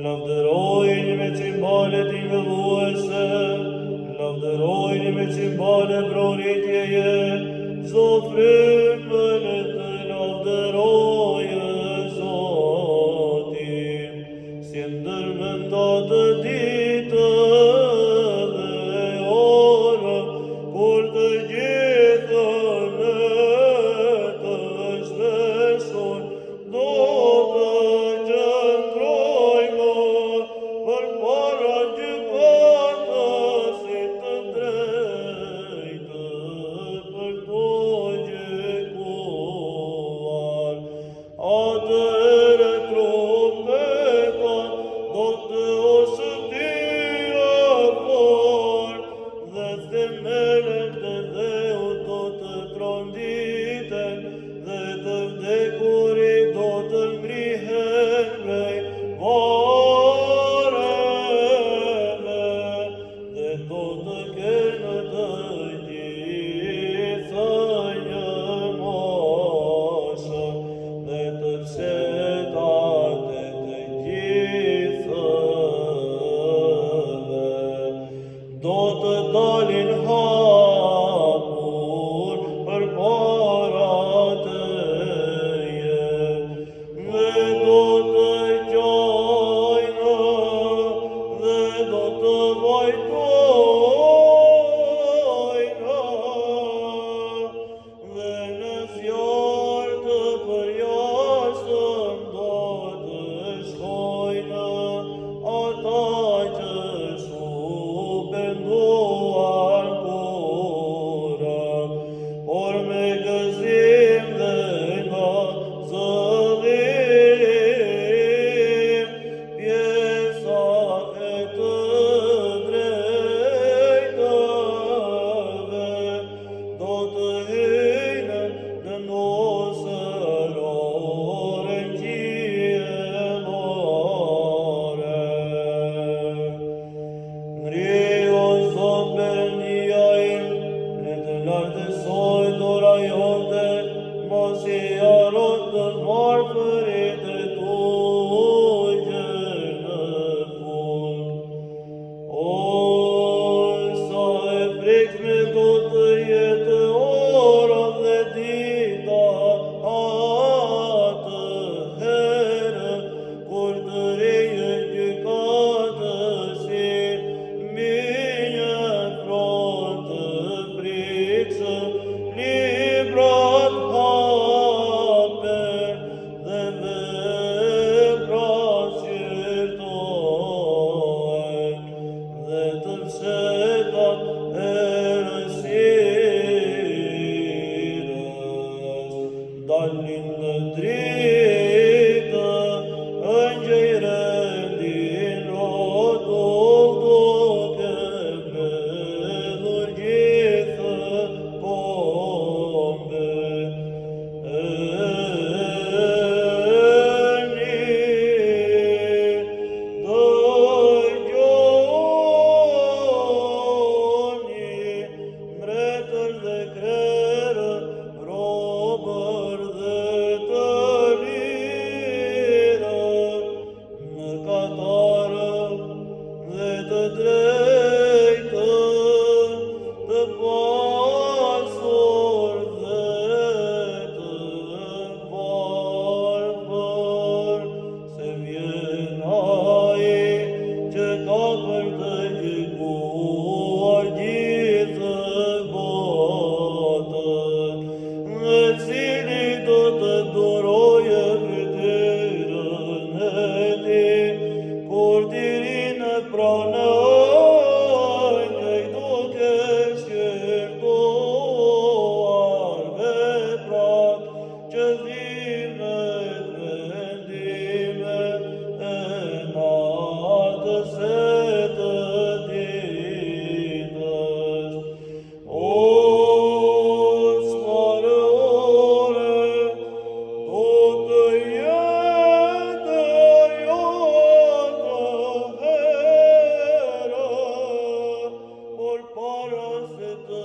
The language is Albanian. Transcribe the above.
Lavdërojnë me cimbale tingëlluese, lavdërojnë me cimbale proritjeje, zofrymën e të lavdërojë Zotin, si ndërmendatë ditë dhe orë, kur të gjithën e të shpeshon, do të qëndrojmë përpara gjykatës si të drejtë për të gjykuar. Atëherë trumpeta do të osëtie fort dhe themelet e dheut do të tronditen dhe të vdekurit do të ngrihen prej varreve dhe do të kenë të gjithë një moshë dhe të fshetat e të gjithëve do të dalin hapur përpara teje dhe do të qajnë dhe do të vajtojnë dhe në zjarë të përjashtëm do të shkojnë ata që s'u penduan kurrë, por me gëzim dhe nga zëllim, pjesa e të drejtëve do të hyjnë në nosëroren qiellore. Ngri o Zot Perëndia im, le të lartësoj dora jote, mos i harron të varfërit e tu që në fund. O, sa e prekshme do të jetë ora dhe dita atëherë, kur të rejë gjykatësi mbi një front të frikshëm, librat hapen dhe veprat shqyrtohen dhe të fshetat errësirës dalin në dritë, ëngjëj rendin rrotull duke mbledhur gjithë kombe. Dëgjoni, mbretër dhe krerë, robër dhe të lirë, mëkatarë dhe të drejtë, të pasur dhe të varfër, se vjen ai që ka për të gjykuar gjithë botën, dhe cili do të durojë fytyrën e tij, kur t'i rinë pranë ëngjëj duke shqyrtuar veprat që dhimbet vendimet e natës e të ditës. O, s'marë ore, do të jetë ajo atëherë, por para se të